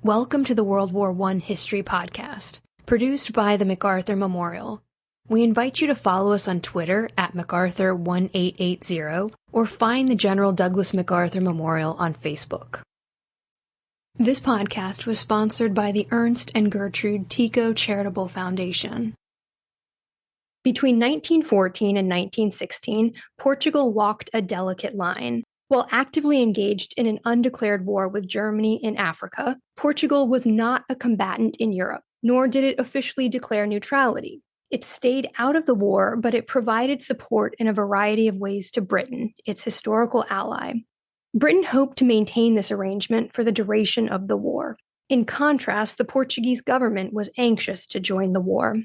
Welcome to the World War I History Podcast, produced by the MacArthur Memorial. We invite you to follow us on Twitter at MacArthur1880 or find the General Douglas MacArthur Memorial on Facebook. This podcast was sponsored by the Ernst and Gertrude Tico Charitable Foundation. Between 1914 and 1916, Portugal walked a delicate line. While actively engaged in an undeclared war with Germany in Africa, Portugal was not a combatant in Europe, nor did it officially declare neutrality. It stayed out of the war, but it provided support in a variety of ways to Britain, its historical ally. Britain hoped to maintain this arrangement for the duration of the war. In contrast, the Portuguese government was anxious to join the war.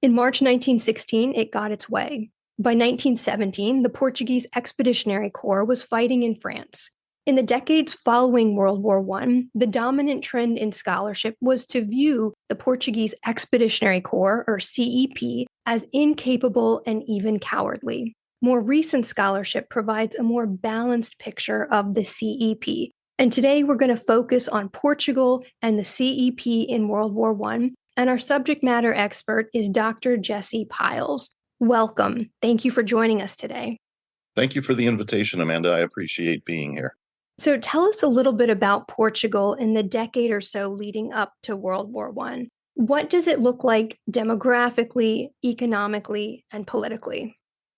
In March 1916, it got its way. By 1917, the Portuguese Expeditionary Corps was fighting in France. In the decades following World War I, the dominant trend in scholarship was to view the Portuguese Expeditionary Corps, or CEP, as incapable and even cowardly. More recent scholarship provides a more balanced picture of the CEP. And today we're going to focus on Portugal and the CEP in World War I, and our subject matter expert is Dr. Jesse Pyles. Welcome. Thank you for joining us today. Thank you for the invitation, Amanda. I appreciate being here. So tell us a little bit about Portugal in the decade or so leading up to World War I. What does it look like demographically, economically, and politically?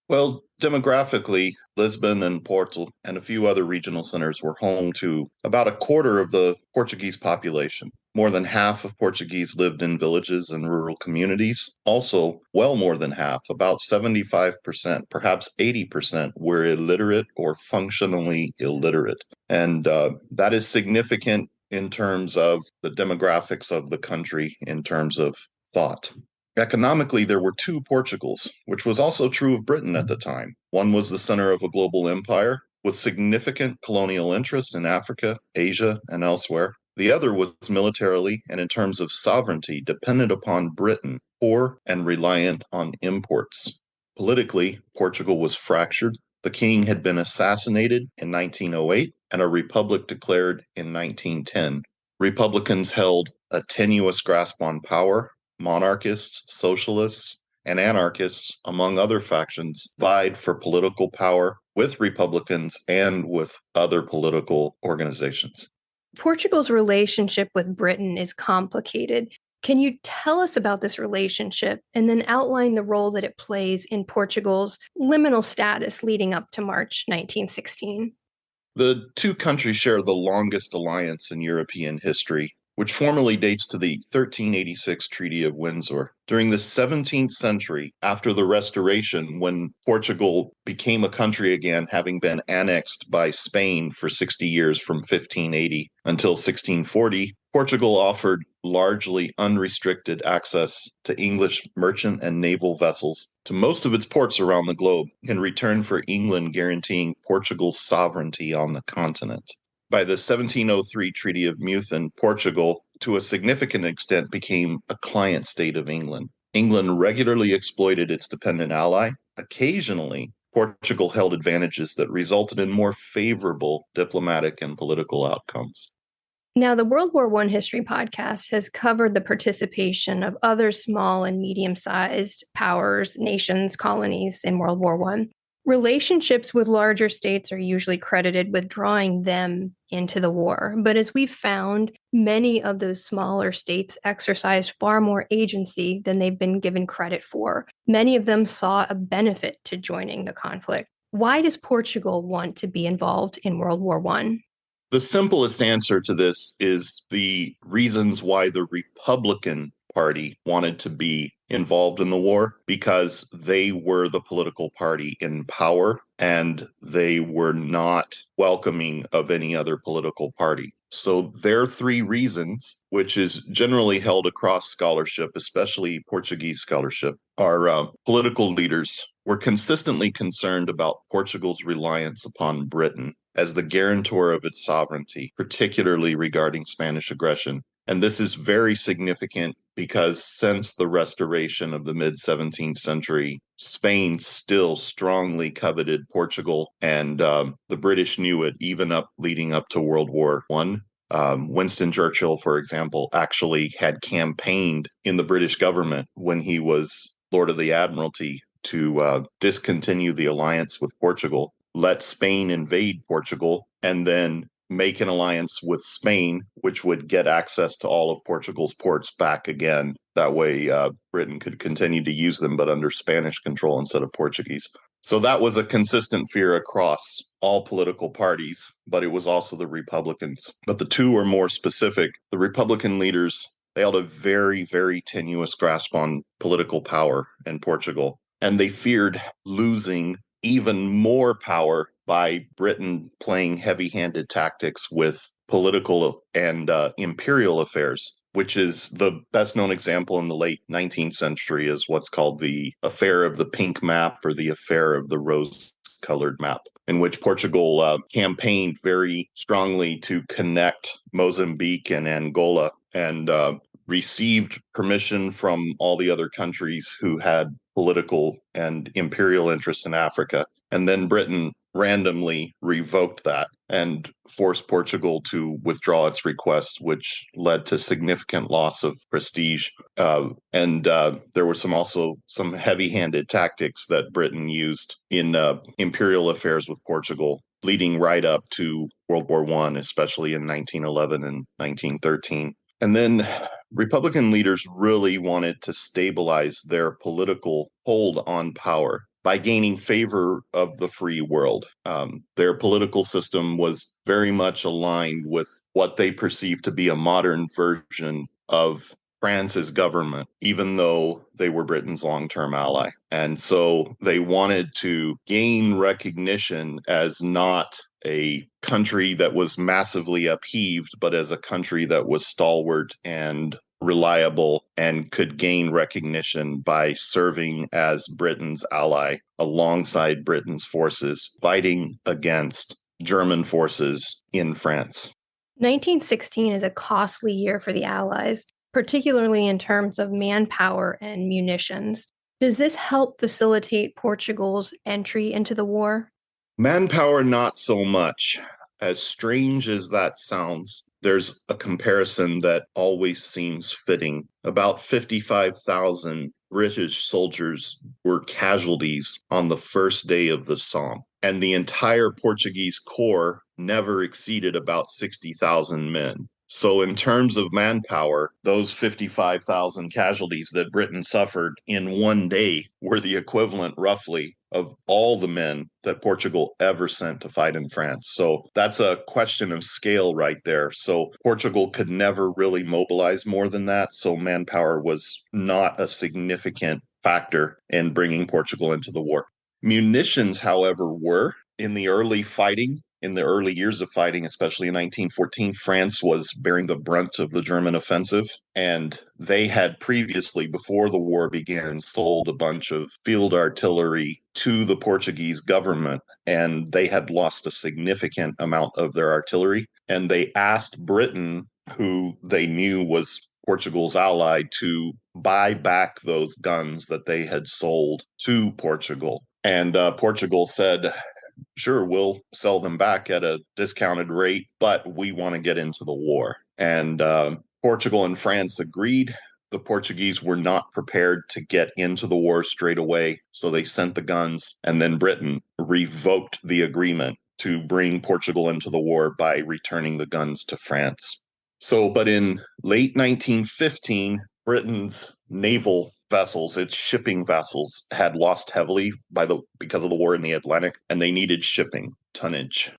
Well, demographically, Lisbon and Porto and a few other regional centers were home to about a quarter of the Portuguese population. More than half of Portuguese lived in villages and rural communities. Also, well more than half, about 75%, perhaps 80%, were illiterate or functionally illiterate. And that is significant in terms of the demographics of the country, in terms of thought. Economically, there were two Portugals, which was also true of Britain at the time. One was the center of a global empire with significant colonial interest in Africa, Asia, and elsewhere. The other was militarily and in terms of sovereignty dependent upon Britain, poor and reliant on imports. Politically, Portugal was fractured. The king had been assassinated in 1908 and a republic declared in 1910. Republicans held a tenuous grasp on power. Monarchists, socialists, and anarchists, among other factions, vied for political power with Republicans and with other political organizations. Portugal's relationship with Britain is complicated. Can you tell us about this relationship and then outline the role that it plays in Portugal's liminal status leading up to March 1916? The two countries share the longest alliance in European history, which formally dates to the 1386 Treaty of Windsor. During the 17th century, after the Restoration, when Portugal became a country again, having been annexed by Spain for 60 years from 1580 until 1640, Portugal offered largely unrestricted access to English merchant and naval vessels to most of its ports around the globe in return for England guaranteeing Portugal's sovereignty on the continent. By the 1703 Treaty of Meuchin, Portugal, to a significant extent, became a client state of England. England regularly exploited its dependent ally. Occasionally, Portugal held advantages that resulted in more favorable diplomatic and political outcomes. Now, the World War I History Podcast has covered the participation of other small and medium-sized powers, nations, colonies in World War I. Relationships with larger states are usually credited with drawing them into the war. But as we've found, many of those smaller states exercised far more agency than they've been given credit for. Many of them saw a benefit to joining the conflict. Why does Portugal want to be involved in World War I? The simplest answer to this is the reasons why the Republican Party wanted to be involved in the war, because they were the political party in power and they were not welcoming of any other political party. So their three reasons, which is generally held across scholarship, especially Portuguese scholarship, are political leaders were consistently concerned about Portugal's reliance upon Britain as the guarantor of its sovereignty, particularly regarding Spanish aggression. And this is very significant because since the restoration of the mid-17th century, Spain still strongly coveted Portugal, and the British knew it even leading up to World War I. Winston Churchill, for example, actually had campaigned in the British government when he was Lord of the Admiralty to discontinue the alliance with Portugal, let Spain invade Portugal, and then make an alliance with Spain, which would get access to all of Portugal's ports back again. That way, Britain could continue to use them, but under Spanish control instead of Portuguese. So that was a consistent fear across all political parties, but it was also the Republicans. But the two are more specific. The Republican leaders, they held a very, very tenuous grasp on political power in Portugal, and they feared losing even more power by Britain playing heavy-handed tactics with political and imperial affairs, which is the best known example in the late 19th century is what's called the Affair of the Pink Map or the Affair of the Rose-Colored Map, in which Portugal campaigned very strongly to connect Mozambique and Angola and received permission from all the other countries who had political and imperial interest in Africa. And then Britain randomly revoked that and forced Portugal to withdraw its request, which led to significant loss of prestige. And there were also some heavy-handed tactics that Britain used in imperial affairs with Portugal, leading right up to World War I, especially in 1911 and 1913. And then Republican leaders really wanted to stabilize their political hold on power by gaining favor of the free world. Their political system was very much aligned with what they perceived to be a modern version of France's government, even though they were Britain's long-term ally. And so they wanted to gain recognition as not a country that was massively upheaved, but as a country that was stalwart and reliable and could gain recognition by serving as Britain's ally alongside Britain's forces fighting against German forces in France. 1916 is a costly year for the Allies, particularly in terms of manpower and munitions. Does this help facilitate Portugal's entry into the war? Manpower, not so much. As strange as that sounds, there's a comparison that always seems fitting. About 55,000 British soldiers were casualties on the first day of the Somme, and the entire Portuguese corps never exceeded about 60,000 men. So in terms of manpower, those 55,000 casualties that Britain suffered in one day were the equivalent, roughly, of all the men that Portugal ever sent to fight in France. So that's a question of scale right there. So Portugal could never really mobilize more than that. So manpower was not a significant factor in bringing Portugal into the war. Munitions, however, were in the early fighting. In the early years of fighting, especially in 1914, France was bearing the brunt of the German offensive, and they had previously, before the war began, sold a bunch of field artillery to the Portuguese government, and they had lost a significant amount of their artillery, and they asked Britain, who they knew was Portugal's ally, to buy back those guns that they had sold to Portugal. And Portugal said, sure, we'll sell them back at a discounted rate, but we want to get into the war. And Portugal and France agreed. The Portuguese were not prepared to get into the war straight away, so they sent the guns, and then Britain revoked the agreement to bring Portugal into the war by returning the guns to France. But in late 1915, Britain's naval vessels, its shipping vessels, had lost heavily because of the war in the Atlantic, and they needed shipping tonnage.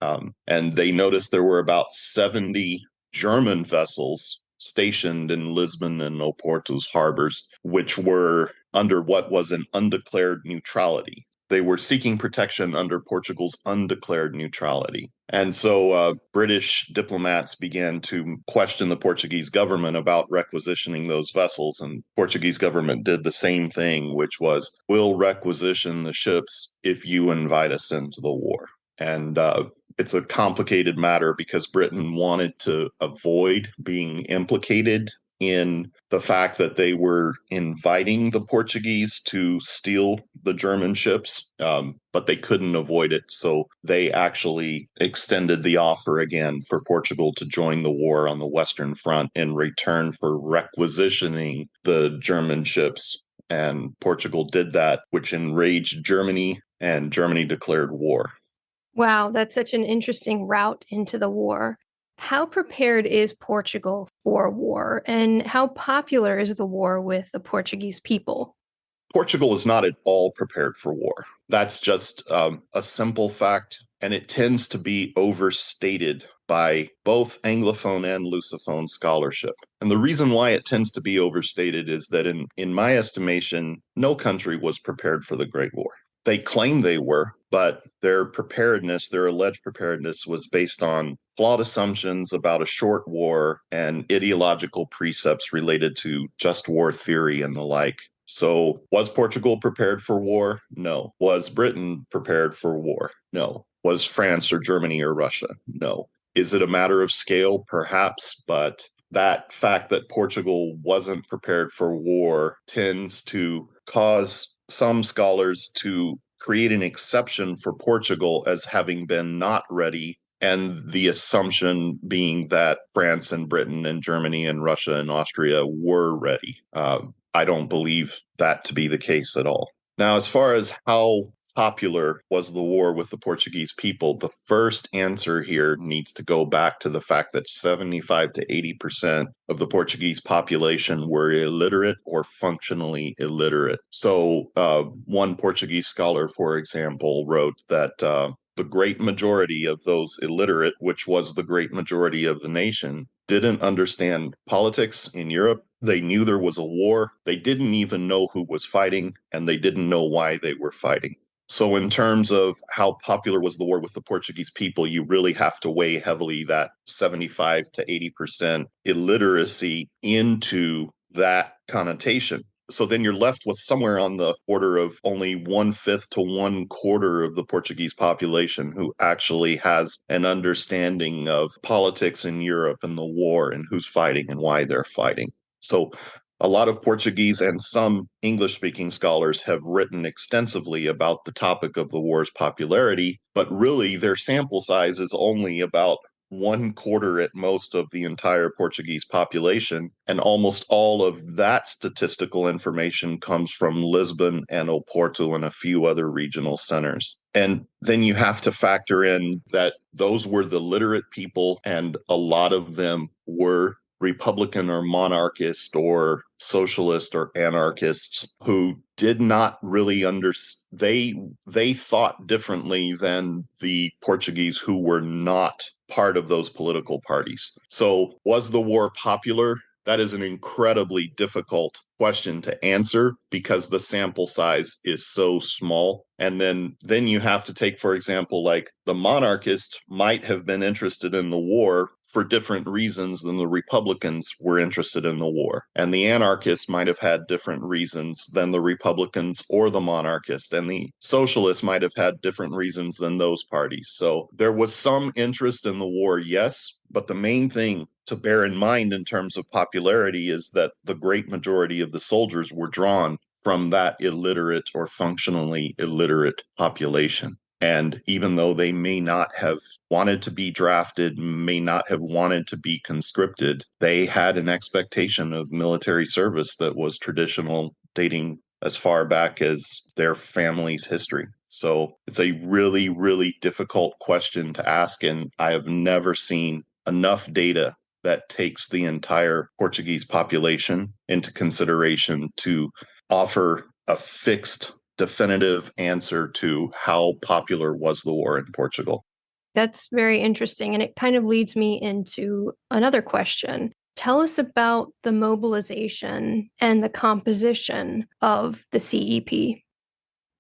And they noticed there were about 70 German vessels stationed in Lisbon and Oporto's harbors, which were under what was an undeclared neutrality. They were seeking protection under Portugal's undeclared neutrality. And so British diplomats began to question the Portuguese government about requisitioning those vessels. And Portuguese government did the same thing, which was, we'll requisition the ships if you invite us into the war. And it's a complicated matter because Britain wanted to avoid being implicated in the fact that they were inviting the Portuguese to steal the German ships, but they couldn't avoid it. So they actually extended the offer again for Portugal to join the war on the Western Front in return for requisitioning the German ships. And Portugal did that, which enraged Germany, and Germany declared war. Wow, that's such an interesting route into the war. How prepared is Portugal for war, and how popular is the war with the Portuguese people? Portugal is not at all prepared for war. That's just a simple fact, and it tends to be overstated by both Anglophone and Lusophone scholarship. And the reason why it tends to be overstated is that, in my estimation, no country was prepared for the Great War. They claim they were, but their preparedness, their alleged preparedness, was based on flawed assumptions about a short war and ideological precepts related to just war theory and the like. So, was Portugal prepared for war? No. Was Britain prepared for war? No. Was France or Germany or Russia? No. Is it a matter of scale? Perhaps, but that fact that Portugal wasn't prepared for war tends to cause some scholars to create an exception for Portugal as having been not ready, and the assumption being that France and Britain and Germany and Russia and Austria were ready. I don't believe that to be the case at all. Now, as far as how popular was the war with the Portuguese people, the first answer here needs to go back to the fact that 75 to 80% of the Portuguese population were illiterate or functionally illiterate. So one Portuguese scholar, for example, wrote that the great majority of those illiterate, which was the great majority of the nation, didn't understand politics in Europe. They knew there was a war. They didn't even know who was fighting, and they didn't know why they were fighting. So in terms of how popular was the war with the Portuguese people, you really have to weigh heavily that 75 to 80% illiteracy into that connotation. So then you're left with somewhere on the order of only 1/5 to 1/4 of the Portuguese population who actually has an understanding of politics in Europe and the war and who's fighting and why they're fighting. So a lot of Portuguese and some English-speaking scholars have written extensively about the topic of the war's popularity, but really their sample size is only about 1/4 at most of the entire Portuguese population, and almost all of that statistical information comes from Lisbon and Oporto and a few other regional centers. And then you have to factor in that those were the literate people, and a lot of them were Republican or monarchist or socialist or anarchists who did not really they thought differently than the Portuguese who were not part of those political parties. So was the war popular? That is an incredibly difficult question to answer because the sample size is so small. And then you have to take, for example, like the monarchist might have been interested in the war for different reasons than the Republicans were interested in the war. And the anarchists might have had different reasons than the Republicans or the monarchists. And the socialists might have had different reasons than those parties. So there was some interest in the war, yes, but the main thing to bear in mind in terms of popularity is that the great majority of the soldiers were drawn from that illiterate or functionally illiterate population. And even though they may not have wanted to be drafted, may not have wanted to be conscripted, they had an expectation of military service that was traditional, dating as far back as their family's history. So it's a really, really difficult question to ask, and I have never seen enough data that takes the entire Portuguese population into consideration to offer a fixed, definitive answer to how popular was the war in Portugal. That's very interesting. And it kind of leads me into another question. Tell us about the mobilization and the composition of the CEP.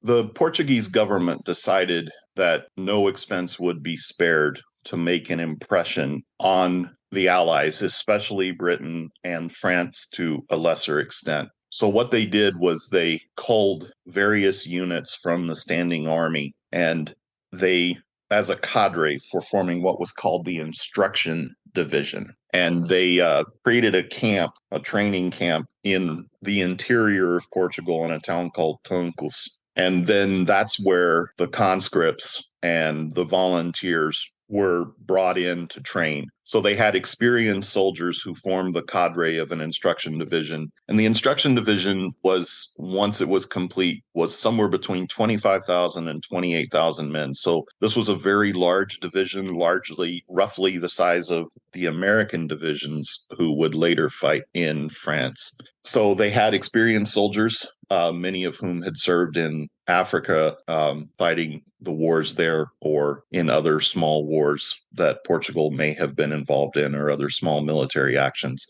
The Portuguese government decided that no expense would be spared to make an impression on the Allies, especially Britain and France to a lesser extent. So what they did was they culled various units from the standing army, and they, as a cadre for forming what was called the instruction division. And they created a training camp in the interior of Portugal in a town called Tuncus. And then that's where the conscripts and the volunteers were brought in to train. So they had experienced soldiers who formed the cadre of an instruction division. And the instruction division was, once it was complete, was somewhere between 25,000 and 28,000 men. So this was a very large division, roughly the size of the American divisions who would later fight in France. So they had experienced soldiers, many of whom had served in Africa, fighting the wars there or in other small wars that Portugal may have been involved in, or other small military actions,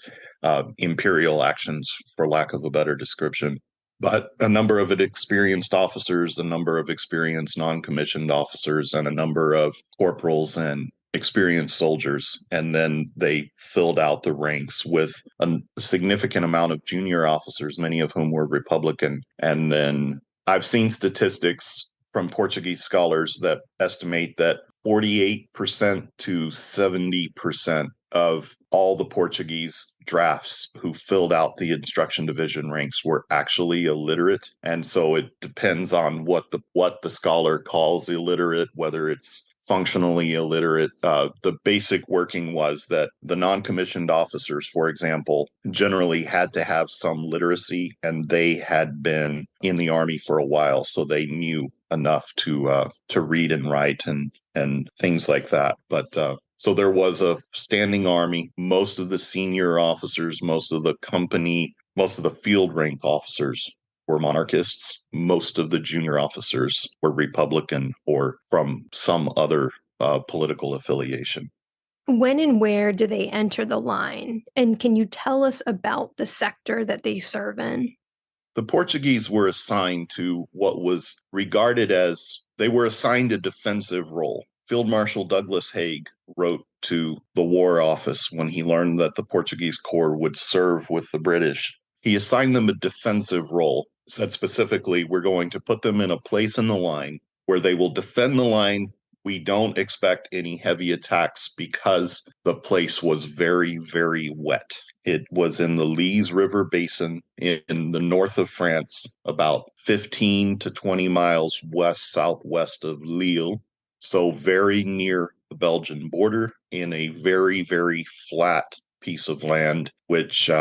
imperial actions, for lack of a better description. But a number of experienced officers, a number of experienced non-commissioned officers, and a number of corporals and experienced soldiers. And then they filled out the ranks with a significant amount of junior officers, many of whom were Republican. And then I've seen statistics from Portuguese scholars that estimate that 48% to 70% of all the Portuguese drafts who filled out the instruction division ranks were actually illiterate. And so it depends on what the scholar calls illiterate, whether it's functionally illiterate. The basic working was that the non-commissioned officers, for example, generally had to have some literacy, and they had been in the army for a while, so they knew enough to read and write and things like that. But so there was a standing army. Most of the senior officers, most of the company, most of the field rank officers were monarchists. Most of the junior officers were Republican or from some other political affiliation. When and where do they enter the line? And can you tell us about the sector that they serve in? The Portuguese were assigned to what was regarded as, they were assigned a defensive role. Field Marshal Douglas Haig wrote to the War Office when he learned that the Portuguese Corps would serve with the British. He assigned them a defensive role, said specifically, we're going to put them in a place in the line where they will defend the line. We don't expect any heavy attacks because the place was very, very wet. It was in the Lys River Basin in the north of France, about 15 to 20 miles southwest of Lille. So very near the Belgian border, in a very, very flat piece of land, which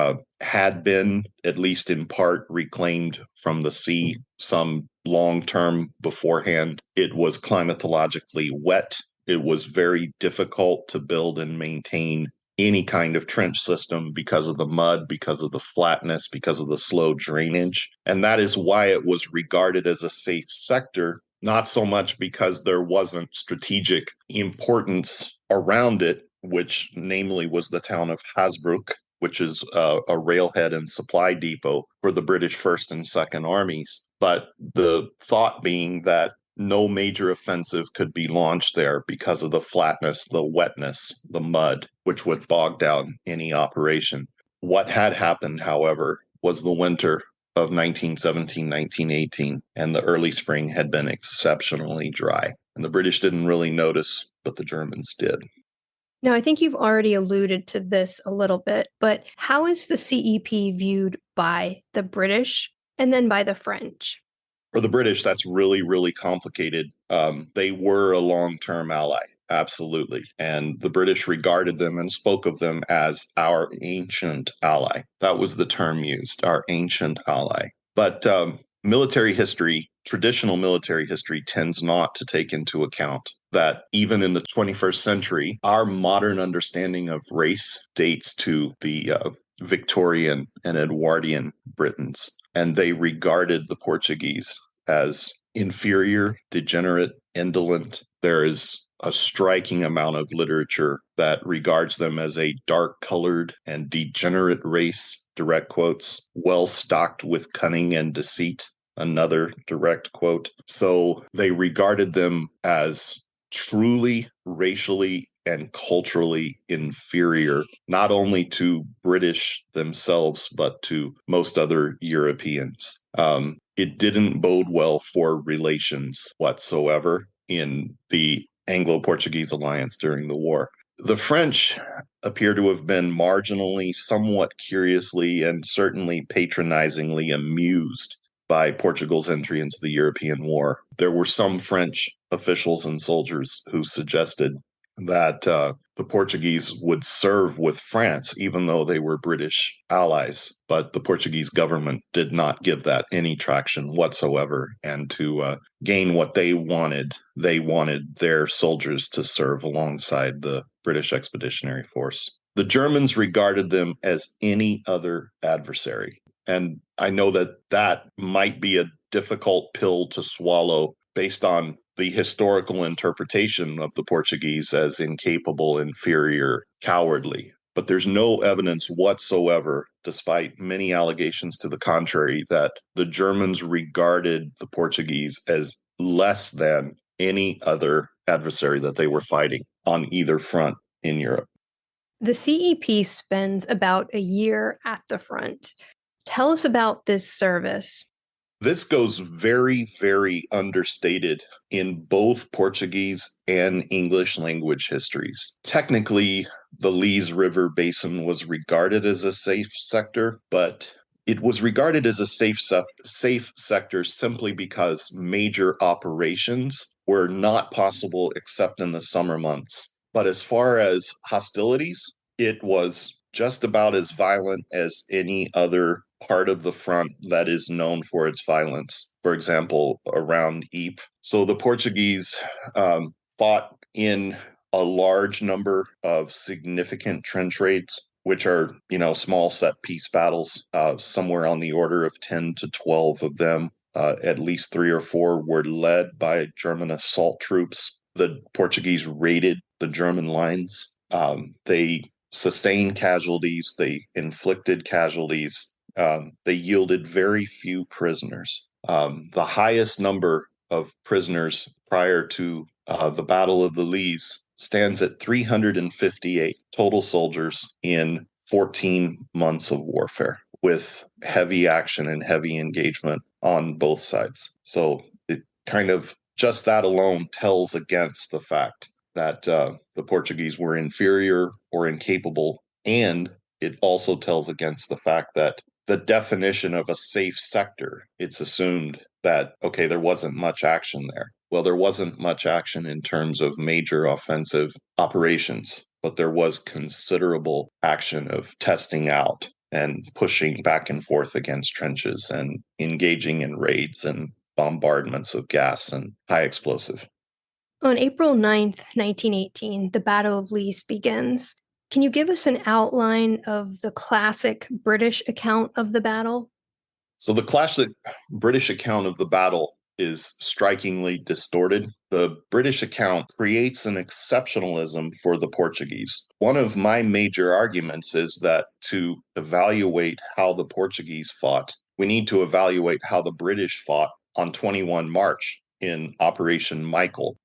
had been, at least in part, reclaimed from the sea some long term beforehand. It was climatologically wet. It was very difficult to build and maintain any kind of trench system because of the mud, because of the flatness, because of the slow drainage. And that is why it was regarded as a safe sector, not so much because there wasn't strategic importance around it, which namely was the town of Hasbrouck, which is a railhead and supply depot for the British 1st and 2nd Armies. But the thought being that no major offensive could be launched there because of the flatness, the wetness, the mud, which would bog down any operation. What had happened, however, was the winter of 1917, 1918, and the early spring had been exceptionally dry. And the British didn't really notice, but the Germans did. Now, I think you've already alluded to this a little bit, but how is the CEP viewed by the British and then by the French? For the British, that's really, really complicated. They were a long-term ally, absolutely. And the British regarded them and spoke of them as our ancient ally. That was the term used, our ancient ally. But military history, traditional military history, tends not to take into account that even in the 21st century, our modern understanding of race dates to the Victorian and Edwardian Britons. And they regarded the Portuguese as inferior, degenerate, indolent. There is a striking amount of literature that regards them as a dark-colored and degenerate race, direct quotes, well stocked with cunning and deceit, another direct quote. So they regarded them as truly racially and culturally inferior, not only to British themselves, but to most other Europeans. It didn't bode well for relations whatsoever in the Anglo-Portuguese alliance during the war. The French appear to have been marginally, somewhat curiously, and certainly patronizingly amused by Portugal's entry into the European War. There were some French officials and soldiers who suggested that the Portuguese would serve with France, even though they were British allies. But the Portuguese government did not give that any traction whatsoever. And to gain what they wanted their soldiers to serve alongside the British Expeditionary Force. The Germans regarded them as any other adversary. And I know that might be a difficult pill to swallow based on the historical interpretation of the Portuguese as incapable, inferior, cowardly. But there's no evidence whatsoever, despite many allegations to the contrary, that the Germans regarded the Portuguese as less than any other adversary that they were fighting on either front in Europe. The CEP spends about a year at the front. Tell us about this service. This goes very, very understated in both Portuguese and English language histories. Technically, the Lys River Basin was regarded as a safe sector, but it was regarded as a safe sector simply because major operations were not possible except in the summer months. But as far as hostilities, it was just about as violent as any other part of the front that is known for its violence. For example, around Ypres. So the Portuguese fought in a large number of significant trench raids, which are, small set piece battles, somewhere on the order of 10 to 12 of them. At least 3 or 4 were led by German assault troops. The Portuguese raided the German lines. They sustained casualties. They inflicted casualties. They yielded very few prisoners. The highest number of prisoners prior to the Battle of the Lys stands at 358 total soldiers in 14 months of warfare, with heavy action and heavy engagement on both sides. So it kind of, just that alone tells against the fact that the Portuguese were inferior or incapable, and it also tells against the fact that the definition of a safe sector, it's assumed that, okay, there wasn't much action there. Well, there wasn't much action in terms of major offensive operations, but there was considerable action of testing out and pushing back and forth against trenches and engaging in raids and bombardments of gas and high explosive. On April 9th, 1918, the Battle of Lys begins. Can you give us an outline of the classic British account of the battle? So the classic British account of the battle is strikingly distorted. The British account creates an exceptionalism for the Portuguese. One of my major arguments is that to evaluate how the Portuguese fought, we need to evaluate how the British fought on 21 March in Operation Michael,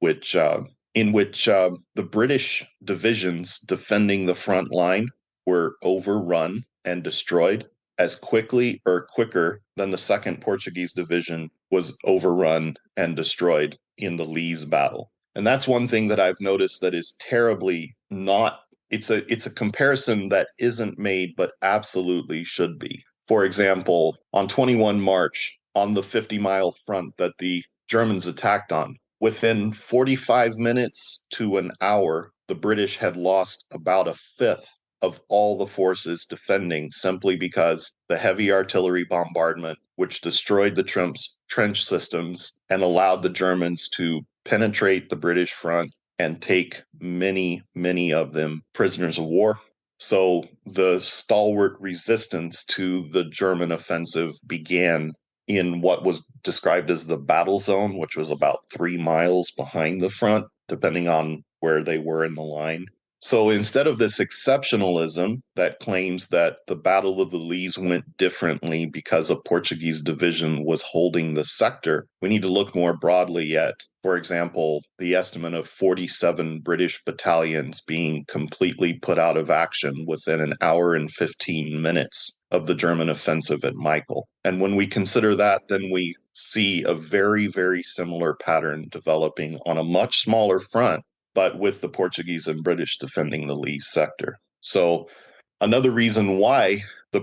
in which the British divisions defending the front line were overrun and destroyed as quickly or quicker than the Second Portuguese Division was overrun and destroyed in the Lys battle. And that's one thing that I've noticed that is terribly not, it's a comparison that isn't made, but absolutely should be. For example, on 21 March, on the 50-mile front that the Germans attacked on, within 45 minutes to an hour, the British had lost about a fifth of all the forces defending, simply because the heavy artillery bombardment, which destroyed the trench systems and allowed the Germans to penetrate the British front and take many, many of them prisoners of war. So the stalwart resistance to the German offensive began in what was described as the battle zone, which was about 3 miles behind the front, depending on where they were in the line. So instead of this exceptionalism that claims that the Battle of the Lys went differently because a Portuguese division was holding the sector, we need to look more broadly at, for example, the estimate of 47 British battalions being completely put out of action within an hour and 15 minutes of the German offensive at Michael. And when we consider that, then we see a very, very similar pattern developing on a much smaller front, but with the Portuguese and British defending the Lys sector. So another reason why the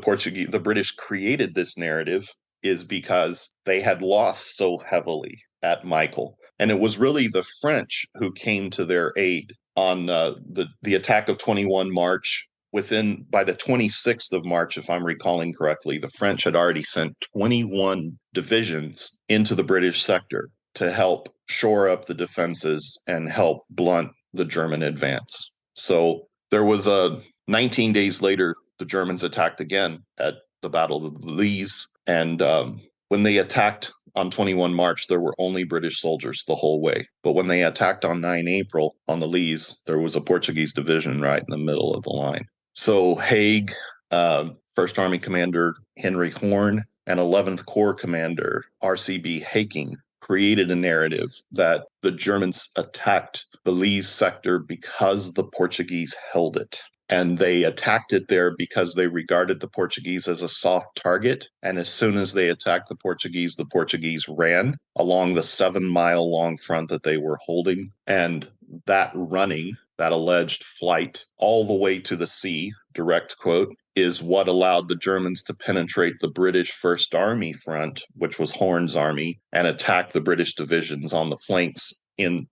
British created this narrative is because they had lost so heavily at Michael. And it was really the French who came to their aid on the attack of 21 March. By the 26th of March, if I'm recalling correctly, the French had already sent 21 divisions into the British sector to help shore up the defenses and help blunt the German advance. So there was 19 days later, the Germans attacked again at the Battle of the Lys. And when they attacked on 21 March, there were only British soldiers the whole way. But when they attacked on 9 April on the Lys, there was a Portuguese division right in the middle of the line. So Haig, First Army Commander Henry Horn, and 11th Corps Commander RCB Haking created a narrative that the Germans attacked the Lys sector because the Portuguese held it. And they attacked it there because they regarded the Portuguese as a soft target. And as soon as they attacked the Portuguese ran along the 7-mile long front that they were holding. And that running, that alleged flight all the way to the sea, direct quote, is what allowed the Germans to penetrate the British First Army front, which was Horn's army, and attack the British divisions on the flanks,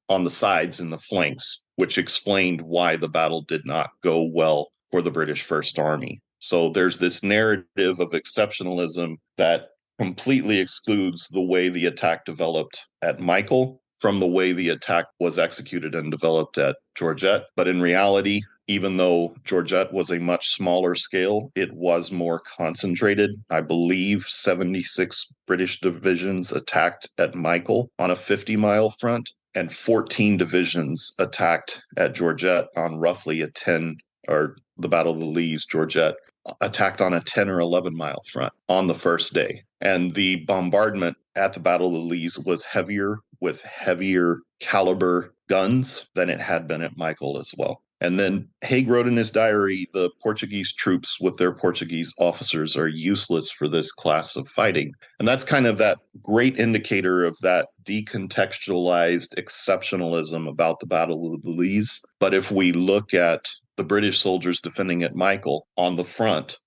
on the sides in the flanks, which explained why the battle did not go well for the British First Army. So there's this narrative of exceptionalism that completely excludes the way the attack developed at Michael from the way the attack was executed and developed at Georgette. But in reality, even though Georgette was a much smaller scale, it was more concentrated. I believe 76 British divisions attacked at Michael on a 50-mile front, and 14 divisions attacked at Georgette on roughly the Battle of the Lys, Georgette attacked on a 10 or 11-mile front on the first day. And the bombardment at the Battle of the Lys was heavier, with heavier caliber guns than it had been at Michael as well. And then Haig wrote in his diary, the Portuguese troops with their Portuguese officers are useless for this class of fighting. And that's kind of that great indicator of that decontextualized exceptionalism about the Battle of the Lys. But if we look at the British soldiers defending at Michael on the front,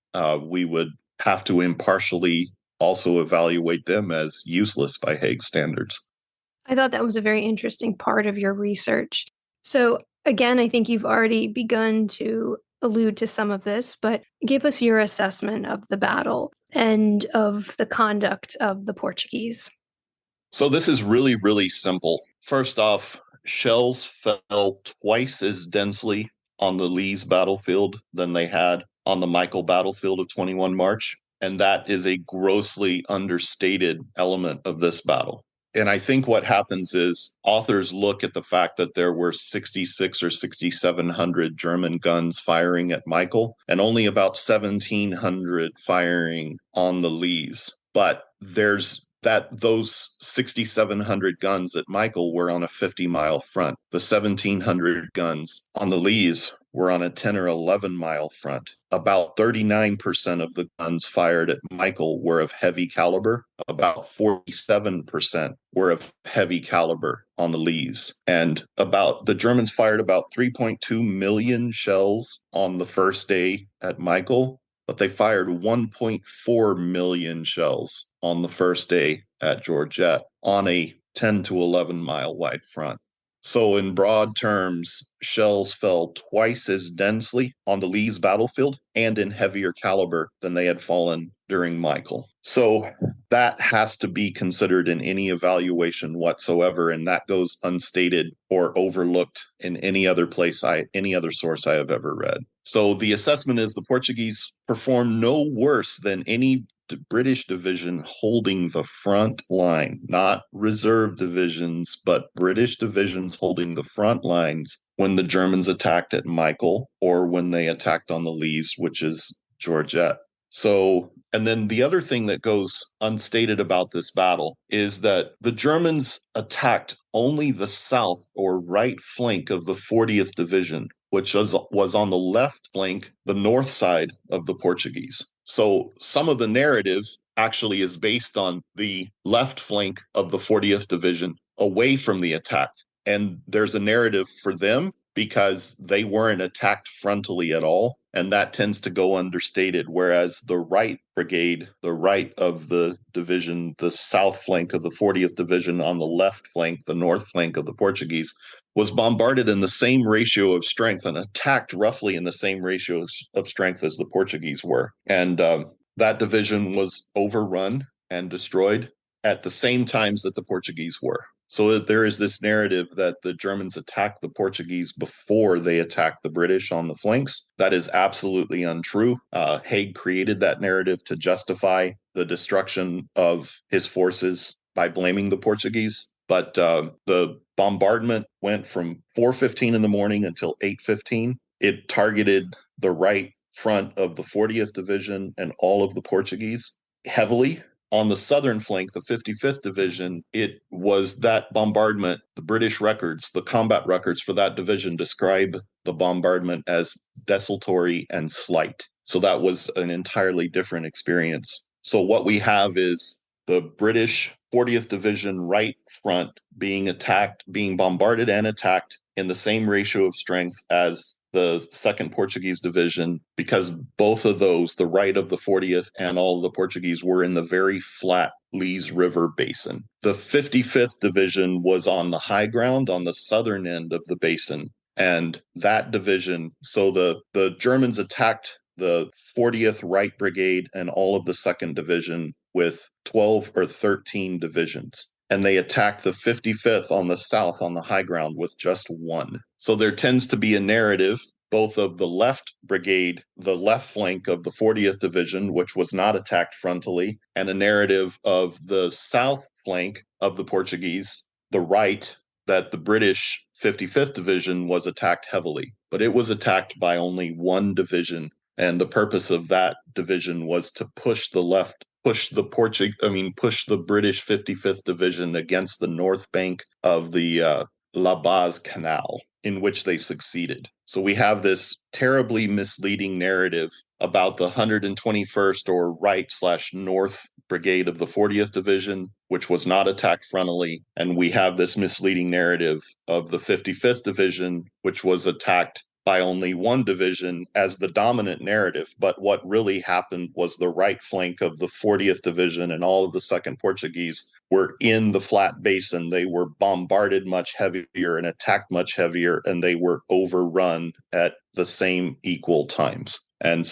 we would have to impartially also evaluate them as useless by Haig standards. I thought that was a very interesting part of your research. So again, I think you've already begun to allude to some of this, but give us your assessment of the battle and of the conduct of the Portuguese. So this is really, really simple. First off, shells fell twice as densely on the Lys battlefield than they had on the Michael battlefield of 21 March. And that is a grossly understated element of this battle. And I think what happens is authors look at the fact that there were 66 or 6,700 German guns firing at Michael and only about 1,700 firing on the Lys. But those 6,700 guns at Michael were on a 50-mile front. The 1,700 guns on the Lys were on a 10 or 11-mile front. About 39% of the guns fired at Michael were of heavy caliber. About 47% were of heavy caliber on the Lys. And the Germans fired about 3.2 million shells on the first day at Michael, but they fired 1.4 million shells on the first day at Georgette on a 10 to 11 mile wide front. So in broad terms, shells fell twice as densely on the Lys battlefield and in heavier caliber than they had fallen during Michael. So that has to be considered in any evaluation whatsoever, and that goes unstated or overlooked in any other source I have ever read. So the assessment is the Portuguese performed no worse than any British division holding the front line, not reserve divisions, but British divisions holding the front lines when the Germans attacked at Michael or when they attacked on the Lys, which is Georgette. So, and then the other thing that goes unstated about this battle is that the Germans attacked only the south or right flank of the 40th Division, which was on the left flank, the north side of the Portuguese. So some of the narrative actually is based on the left flank of the 40th Division away from the attack. And there's a narrative for them because they weren't attacked frontally at all. And that tends to go understated, whereas the right brigade, the right of the division, the south flank of the 40th Division on the left flank, the north flank of the Portuguese, was bombarded in the same ratio of strength and attacked roughly in the same ratio of strength as the Portuguese were. And that division was overrun and destroyed at the same times that the Portuguese were. So there is this narrative that the Germans attacked the Portuguese before they attacked the British on the flanks. That is absolutely untrue. Haig created that narrative to justify the destruction of his forces by blaming the Portuguese. But the bombardment went from 4:15 in the morning until 8:15. It targeted the right front of the 40th Division and all of the Portuguese heavily. On the southern flank, the 55th Division, it was that bombardment. The British records, the combat records for that division describe the bombardment as desultory and slight. So that was an entirely different experience. So what we have is the British 40th Division right front being attacked, being bombarded and attacked in the same ratio of strength as the 2nd Portuguese Division, because both of those, the right of the 40th and all of the Portuguese, were in the very flat Lys River basin. The 55th Division was on the high ground on the southern end of the basin. And that division, so the Germans attacked the 40th Right Brigade and all of the 2nd Division with 12 or 13 divisions. And they attacked the 55th on the south on the high ground with just one. So there tends to be a narrative, both of the left brigade, the left flank of the 40th Division, which was not attacked frontally, and a narrative of the south flank of the Portuguese, the right, that the British 55th Division was attacked heavily. But it was attacked by only one division. And the purpose of that division was to push the British 55th Division against the north bank of the La Baz Canal, in which they succeeded. So we have this terribly misleading narrative about the 121st or right/north brigade of the 40th Division, which was not attacked frontally. And we have this misleading narrative of the 55th Division, which was attacked by only one division as the dominant narrative. But what really happened was the right flank of the 40th Division and all of the 2nd Portuguese were in the flat basin. They were bombarded much heavier and attacked much heavier, and they were overrun at the same equal times. And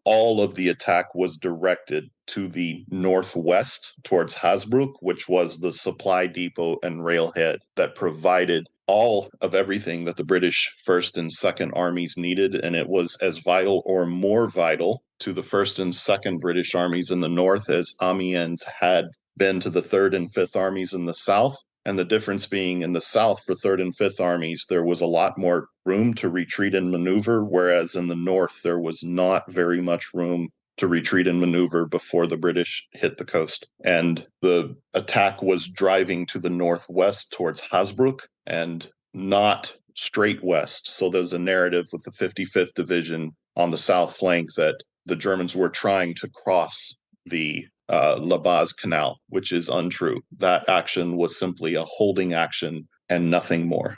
all of the attack was directed to the northwest towards Hasbrouck, which was the supply depot and railhead that provided all of everything that the British 1st and 2nd armies needed. And it was as vital or more vital to the 1st and 2nd British armies in the north as Amiens had been to the 3rd and 5th armies in the south. And the difference being in the south for 3rd and 5th armies, there was a lot more room to retreat and maneuver, whereas in the north, there was not very much room to retreat and maneuver before the British hit the coast. And the attack was driving to the northwest towards Hasbrouck and not straight west. So there's a narrative with the 55th Division on the south flank that the Germans were trying to cross the La Baz Canal, which is untrue. That action was simply a holding action and nothing more.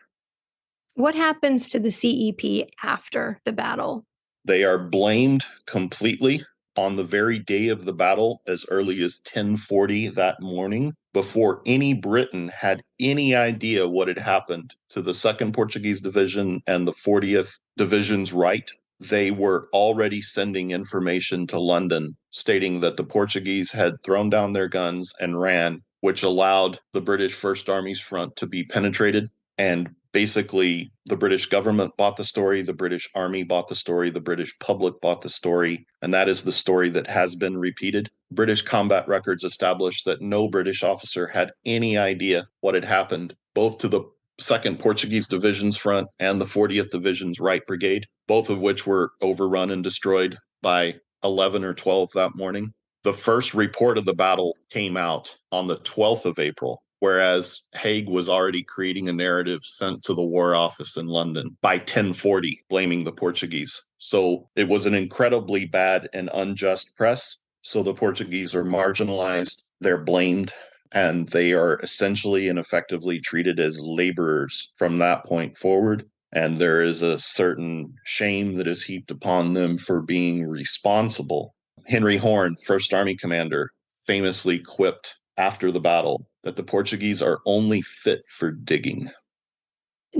What happens to the CEP after the battle? They are blamed completely on the very day of the battle, as early as 10:40 that morning, before any Briton had any idea what had happened to the 2nd Portuguese Division and the 40th Division's right. They were already sending information to London stating that the Portuguese had thrown down their guns and ran, which allowed the British First Army's front to be penetrated. And basically, the British government bought the story, the British Army bought the story, the British public bought the story, and that is the story that has been repeated. British combat records established that no British officer had any idea what had happened, both to the 2nd Portuguese Division's front and the 40th Division's right brigade, both of which were overrun and destroyed by 11 or 12 that morning. The first report of the battle came out on the 12th of April, whereas Haig was already creating a narrative sent to the War Office in London by 10:40, blaming the Portuguese. So it was an incredibly bad and unjust press. So the Portuguese are marginalized, they're blamed, and they are essentially and effectively treated as laborers from that point forward. and there is a certain shame that is heaped upon them for being responsible. Henry Horn, First Army commander, famously quipped after the battle that the Portuguese are only fit for digging.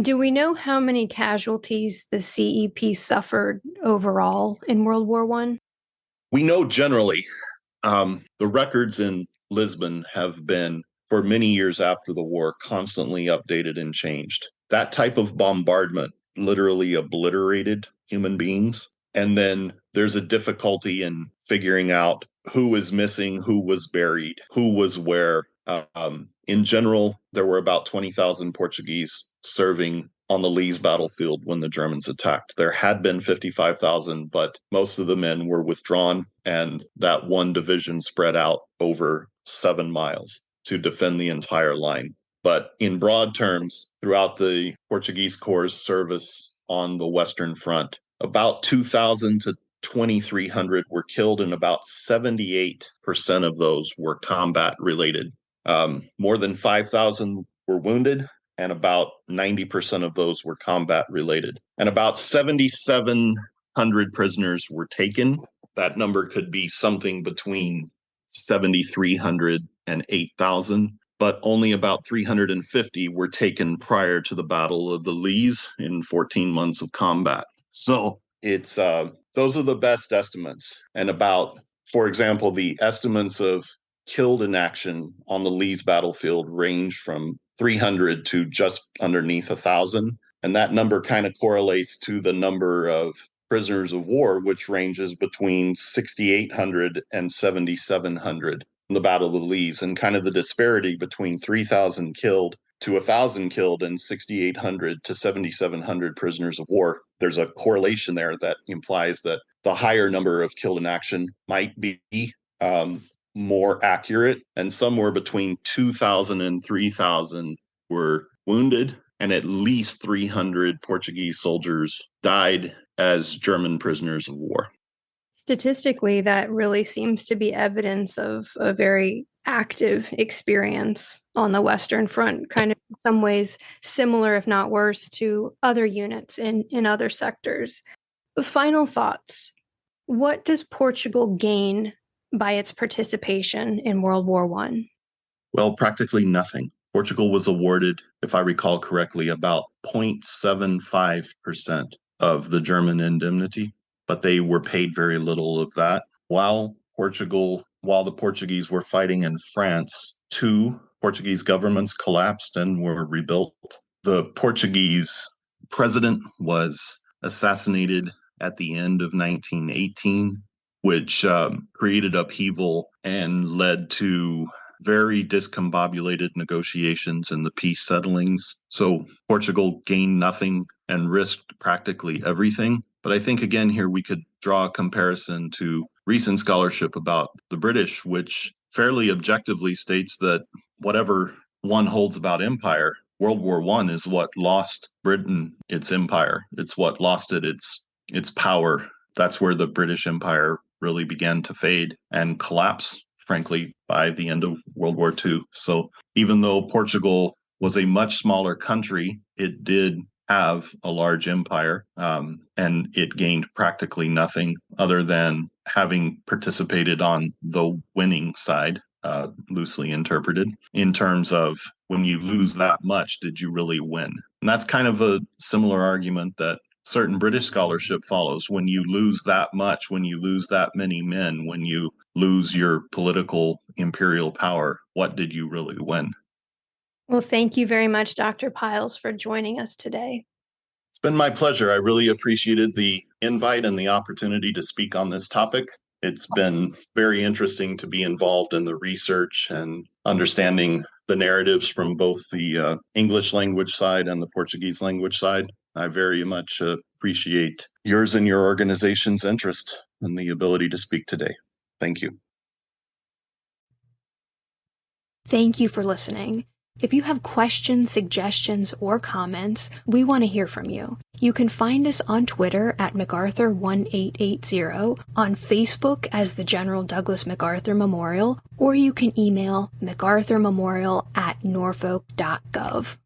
Do we know how many casualties the CEP suffered overall in World War I? We know generally. The records in Lisbon have been, for many years after the war, constantly updated and changed. That type of bombardment literally obliterated human beings. And then there's a difficulty in figuring out who is missing, who was buried, who was where. In general, there were about 20,000 Portuguese serving on the Lys battlefield when the Germans attacked. There had been 55,000, but most of the men were withdrawn, and that one division spread out over 7 miles to defend the entire line. But in broad terms, throughout the Portuguese Corps' service on the Western Front, about 2,000 to 2,300 were killed, and about 78% of those were combat related. More than 5,000 were wounded, and about 90% of those were combat related. And about 7,700 prisoners were taken. That number could be something between 7,300 and 8,000, but only about 350 were taken prior to the Battle of the Lys in 14 months of combat. So it's those are the best estimates. And about, for example, the estimates of killed in action on the Lys battlefield range from 300 to just underneath 1,000. And that number kind of correlates to the number of prisoners of war, which ranges between 6,800 and 7,700 in the Battle of the Lys, and kind of the disparity between 3,000 killed to 1,000 killed and 6,800 to 7,700 prisoners of war. There's a correlation there that implies that the higher number of killed in action might be more accurate, and somewhere between 2,000 and 3,000 were wounded, and at least 300 Portuguese soldiers died as German prisoners of war. Statistically, that really seems to be evidence of a very active experience on the Western Front, kind of in some ways similar, if not worse, to other units in other sectors. Final thoughts. What does Portugal gain by its participation in World War I? Well, practically nothing. Portugal was awarded, if I recall correctly, about 0.75% of the German indemnity, but they were paid very little of that. While the Portuguese were fighting in France, 2 Portuguese governments collapsed and were rebuilt. The Portuguese president was assassinated at the end of 1918, which created upheaval and led to very discombobulated negotiations in the peace settlings. So Portugal gained nothing and risked practically everything. But I think, again, here we could draw a comparison to recent scholarship about the British, which fairly objectively states that whatever one holds about empire, World War I is what lost Britain its empire. It's what lost it its power. That's where the British Empire really began to fade and collapse, frankly, by the end of World War II. So even though Portugal was a much smaller country, it did have a large empire, and it gained practically nothing other than having participated on the winning side, loosely interpreted, in terms of when you lose that much, did you really win? And that's kind of a similar argument that certain British scholarship follows. When you lose that much, when you lose that many men, when you lose your political imperial power, what did you really win? Well, thank you very much, Dr. Pyles, for joining us today. It's been my pleasure. I really appreciated the invite and the opportunity to speak on this topic. It's been very interesting to be involved in the research and understanding the narratives from both the English language side and the Portuguese language side. I very much appreciate yours and your organization's interest and the ability to speak today. Thank you. Thank you for listening. If you have questions, suggestions, or comments, we want to hear from you. You can find us on Twitter at MacArthur1880, on Facebook as the General Douglas MacArthur Memorial, or you can email MacArthurMemorial@norfolk.gov.